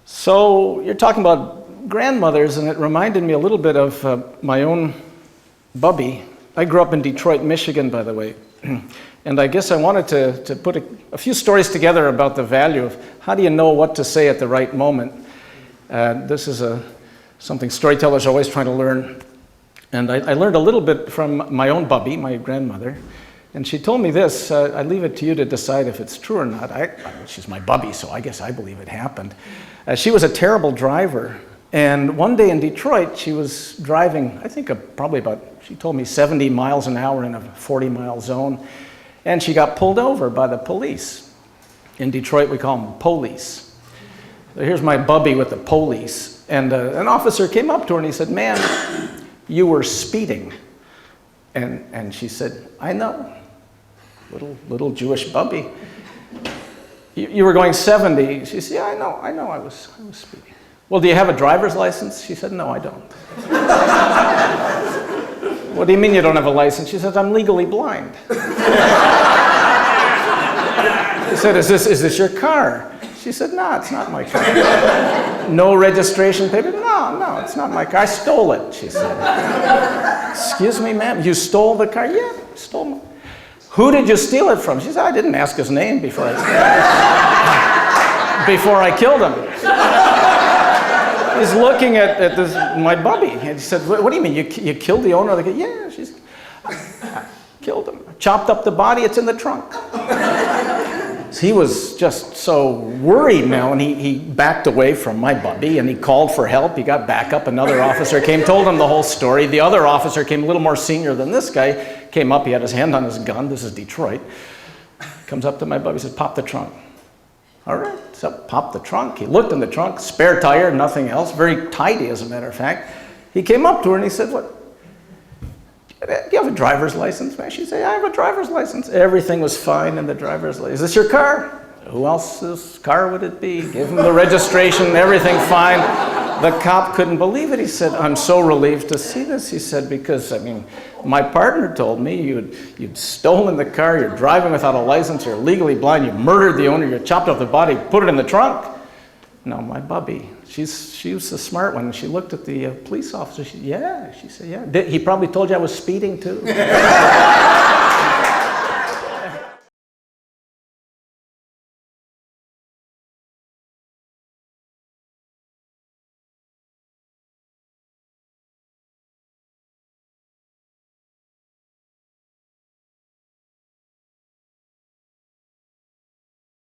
So you're talking about grandmothers, and it reminded me a little bit of my own bubbie. I grew up in Detroit, Michigan, by the way. And I guess I wanted to put a few stories together about the value of how do you know what to say at the right moment. This is something storytellers are always trying to learn. And I learned a little bit from my own bubbie, my grandmother. And she told me this. I leave it to you to decide if it's true or not. She's my bubbie, so I guess I believe it happened. She was a terrible driver. And one day in Detroit, she was driving, I think probably about, she told me 70 miles an hour in a 40-mile zone. And she got pulled over by the police. In Detroit, we call them police. So here's my bubbie with the police. And an officer came up to her and he said, "Ma'am, you were speeding." And she said, "I know, little Jewish bubbie. You were going 70. She said, "Yeah, I know, I was speeding." "Well, do you have a driver's license?" She said, "No, I don't." "What do you mean you don't have a license?" She said, "I'm legally blind." He said, "Is this your car?" She said, "No, it's not my car." "No registration paper?" No, it's not my car. I stole it," she said. "Excuse me, ma'am, you stole the car?" "Yeah, I stole it." "Who did you steal it from?" She said, "I didn't ask his name before I killed him." He's looking at my bubbie, and he said, "What do you mean, you killed the owner of the car?" "Yeah, I killed him. Chopped up the body, it's in the trunk." So he was just so worried now, and he backed away from my bubbie, and he called for help. He got back up. Another officer came, told him the whole story. The other officer came, a little more senior than this guy, came up. He had his hand on his gun. This is Detroit. Comes up to my bubbie, says, "Pop the trunk." "All right." So popped the trunk. He looked in the trunk, spare tire, nothing else. Very tidy, as a matter of fact. He came up to her and he said, "What? Do you have a driver's license, man?" She said, "I have a driver's license." Everything was fine in the driver's license. "Is this your car?" "Who else's car would it be?" Give him the registration, everything fine. The cop couldn't believe it. He said, "I'm so relieved to see this." He said, "Because, my partner told me you'd stolen the car, you're driving without a license, you're legally blind, you murdered the owner, you chopped up the body, put it in the trunk." No, my bubbie, she was the smart one. She looked at the police officer. She said, "Yeah." He probably told you I was speeding too.